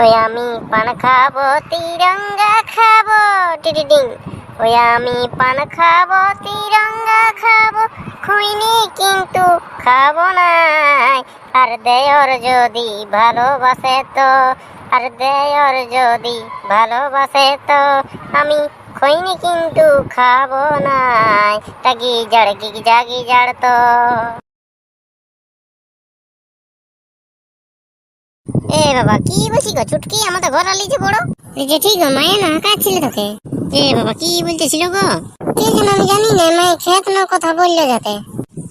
ওই আমি পান খাবো তিরঙ্গা খাবো টিটিডিং। ওই আমি পান খাবো তিরঙ্গা খাবো, খৈনি কিন্তু খাবো না। আর দেয়র যদি ভালোবাসে তো, আর দেয়র যদি ভালোবাসে তো, আমি খৈনি কিন্তু খাবো না। টাগি জাড় গি জাগি জাড় তো। এ বাবা কি বলছি গো ছুটকি, আমাদের ঘর আলি যে বড় এই যে ঠিক গো, মায়ে না হাঁকাচ্ছিল তোকে। এ বাবা কি বলতেছিল গো? কে যেন আমি জানি না, মায়ে ক্ষেত না কথা বললো যাতে।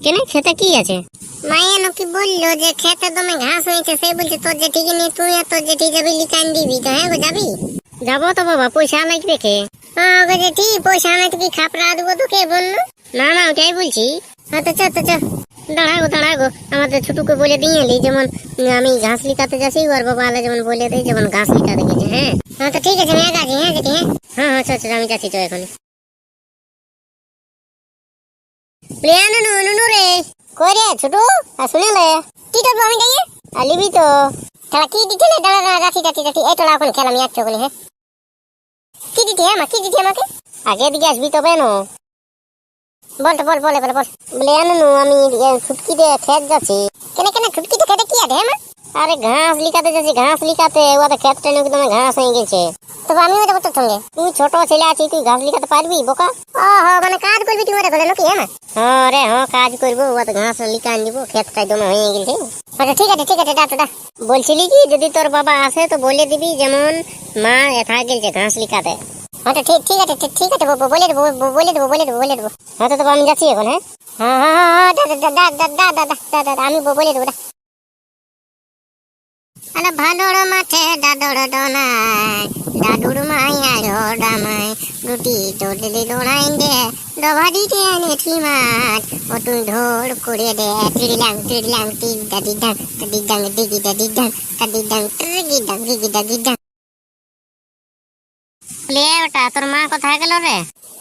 কেন খেতে কি আছে? মায়ে নাকি বললো যে খেতে দমে ঘাস হয়েছে, সে বলছে তোর জেঠি নিয়ে তুই আর তোর জেঠি যাবি লিকান দিবি। তো হ্যাঁ গো যাবি? যাবো তো বাবা, পয়সা লাগবে কে? হ্যাঁ গো জেঠি, পয়সা নাই তো কি খাপড়া দেবো তোকে বললো? না না ওটাই বলছি। হ্যাঁ তো চল তো চল। দাঁড়াগো আমাদের ছোটুকে বলে দিয়ে এলি, যেমন আমি ঘাস লিকাতে যাচ্ছি ওর বাবা আলে যেমন বলে দেয় যেমন ঘাস লিকাতে গেছে। হ্যাঁ হ্যাঁ তো ঠিক আছে, আমি আগে আছি। হ্যাঁ জেঠি, হ্যাঁ হ্যাঁ হ্যাঁ চল আমি যাচ্ছি তো এখন। নুনু রে কই রে ছোটু? শুনে লে কি করবো আমি যাইয়ে লিবি তো খেলা কি দিতে লে? দাঁড়া যাচ্ছি এই তোলা এখন খেলা আমি একটু বলি। হ্যাঁ কি দিতে? আমার কি দিতে আমাকে? আগে দিকে আসবি তবে নো বল বলে বলে আনু আমি ছুটকি দিয়ে খেত যাচ্ছি। কেন ছুটকি তো খেতে কি আছে? হ্যাঁ আরে ঘাস লিকাতে যাচ্ছি, ঘাস লিকাতে ওদের খেত টেনে একদম ঘাস হয়ে গেছে। তবে আমিও যাবো তোর সঙ্গে। তুই ছোট ছেলে আছিস, তুই ঘাস লিকাতে পারবি বোকা? ওহো মানে কাজ করবি তুই ওরা নাকি? হ্যাঁ হ্যাঁ রে হ্যাঁ কাজ করবো, ওদের ঘাস লিকান দিব, খেতটা একদম হয়ে গেছে। আচ্ছা ঠিক আছে ডাটা বলছিলি কি যদি তোর বাবা আসে তো বলে দিবি যেমন মা এথা গেছে ঘাস লিকাতে। আচ্ছা ঠিক আছে বলে দেবো। হ্যাঁ তো আমি যাচ্ছি এখন। হ্যাঁ হ্যাঁ দাদা আমি বলে দেবো। আরে ভালোর মাঠে দাদর ডনায়, দাদুর মাইয়ার ডামায়, রুটি চটলি দোড়াই দে, ডবাডি টেনে ঠিমাট, ও তুই ঢোল করে দে, টিড়িলাং টিডা দিডাং দিডাং দিগিডা দিডাং দিডাং টিগিডা। ওটা তোর মা কোথায় গেল রে?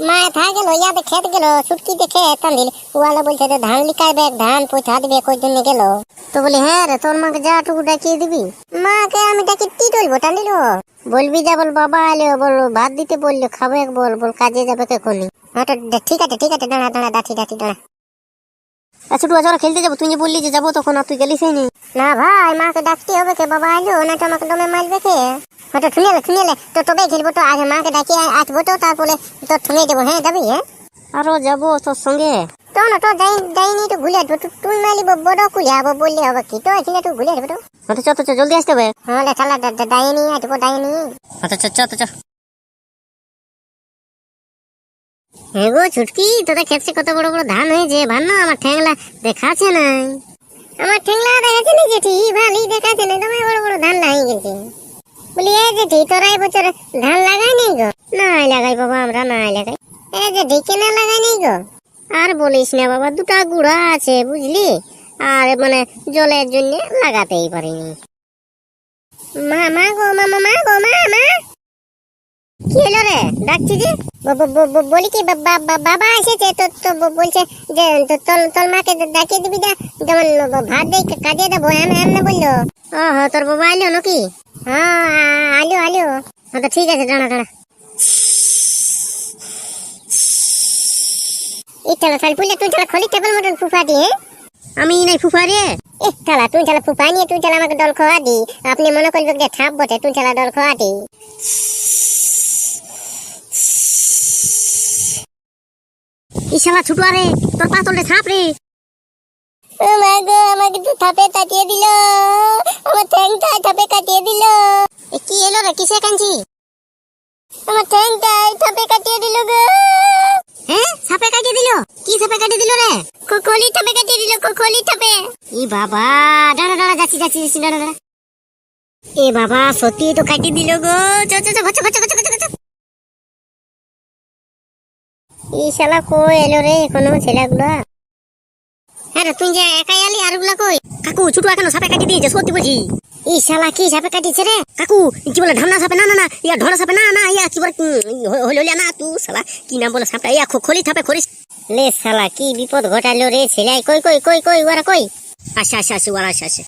মা কোথায় গেল? ইয়াতে খেত গেল, ছুটকি দেখে তান্দিল ওয়ালা বলছে যে ধান লিকাইবে, ধান পয়সা দিবে, কই জন্য গেল। তো বলি হ্যাঁ রে তোর মাকে যা টুকু ডাকিয়ে দিবি। মাকে আমি ডাকি কি বলবো টান্দিল? বলবি যা বল বাবা আলো বল ভাত দিতে বললো খাবো এক বল কাজে যাবে কখনই। হ্যাঁ ঠিক আছে দাঁড়া দাঁড়া। আচ্ছা টু আজ খেলতে যাবো, তুই যে বললি যে যাবো তখন আর তুই গেলিস না ভাই, মাকে ডাকতে হবে কে? বাবা আলো না তো আমাকে দমে মারবে কে? হয়তো শুনেলে তো তবে খেলবো তো। আগে মাকে ডাকিয়ে আসবো তো তারপরে তো শুনে দেবো। হ্যাঁ যাবি? হ্যাঁ আরো যাবো তোর সঙ্গে তো না তো যাইনি তো ঘুরে আসবো। তুই মালি বড় কুলে যাবো বললে হবে কি? তো এখানে তুই ঘুরে আসবো তো। তো জলদি আসতে হবে। হ্যাঁ চালা ডাইনি আসবো ডাইনি। আচ্ছা চ হ্যাঁ গো ছুটকি, তোদের খেতে কত বড় বড় ধান হয়েছে। ভান্ন আমার ঠ্যাংলা দেখাচ্ছে না। আমার ঠ্যাংলা দেখাচ্ছে না জেঠি, ভালোই দেখাচ্ছে না, তোমার বড় বড় ধান লাগিয়ে গেছে। বলি এ জেঠি তোরা এই বছর ধান লাগাই নেই গো? না লাগাই বাবা, আমরা না লাগাই। এ জেঠি কেন লাগাই নেই গো? আর বলিস না বাবা, দুটা গুড়া আছে বুঝলি, আর মানে জলের জন্য লাগাতেই পারিনি। মা গো কি হলো রে? ডাকছি যে বলি কি বাবা এসেছে তো বলছে যে তোর মাকে ডাকিয়ে দিবি না, যেমন ভাত দিয়ে কাজে দেবো এমন বললো। ও তোর বাবা আলো নাকি? হ্যাঁ আলো হ্যাঁ তো ঠিক আছে দাঁড়া এই চালা সাল পুলে তুই চালা খলি টেবিল মতন ফুফা দিয়ে। আমি নাই ফুফা রে। এ চালা তুই চালা ফুফা নিয়ে তুই চালা আমাকে দল খাওয়া দি। আপনি মনে করবে যে ঠাপ বটে, তুই চালা দল খাওয়া দি। ইশালা ছুটু আরে তোর পা তোলে ছাপ রে। ও মা গো আমাকে তো থাপে কাটিয়ে দিল, আমার ঠ্যাংটা থাপে কাটিয়ে দিল। কি এলো রে? কিসে কাঁদছি? আমার ঠ্যাংটা থাপে কাটিয়ে দিল গো। হ্যাঁ সাপে কাটিয়ে দিল? কি সাপে কাটিয়ে দিল রে? কোকলি থাপে কাটিয়ে দিল, কোকলি থাপে। ই বাবা দাঁড়া যাচ্ছি দাঁড়া। এ বাবা সত্যি তো কাটিয়ে দিল গো। চ এই শালা কই এলো রে এখনো ছেলেগুলা? হ্যাঁ তুই যে একাই আলি আর গুলা কই? কাকু ছোট এখনো সাপে কাটি দিয়েছে, সত্যি বলছি। এই শালা কি সাপে কাটিছে রে? কাকু কি বলে ধামনা সাপে? না ইয়া ঢোড়া সাপে না ইয়া কি বলে হলো না তুই শালা কি নাম বলে সাপটা? ইয়া খলি থাপে খরিস লে। শালা কি বিপদ ঘটালো রে ছেলে। কই ওরা কই? আচ্ছা ওরা আসছে।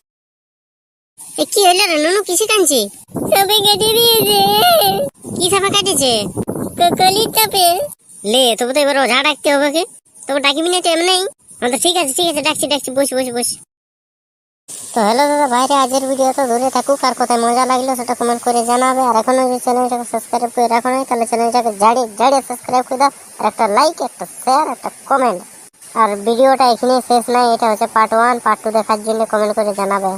এ কি হলো রে নুনু, কিসে কাঁদছি? সাপে কেটে দিয়েছে। কি সাপে কাটেছে? কলির চাপে। লে তবু তো এবার ওঝা ডাকতে হবে কি? তবু ডাকিবি না তো এমনি? ঠিক আছে ঠিক আছে, ডাকছি ডাকছি, বস বস বস। তো হ্যালো দাদা ভাইরা, আজকের ভিডিও তো দূরে থাকুক, আর কোথায় মজা লাগলো সেটা কমেন্ট করে জানাবে। আর এখনো যদি চ্যানেলটাকে সাবস্ক্রাইব করে রাখো নাই, তাহলে চ্যানেলটাকে জাড়িয়ে জাড়িয়ে সাবস্ক্রাইব করে দাও। আর একটা লাইক, একটা শেয়ার, একটা কমেন্ট। আর ভিডিওটা এখানে শেষ নাই, এটা হচ্ছে পার্ট 1। পার্ট 2 দেখার জন্য কমেন্ট করে জানাবে।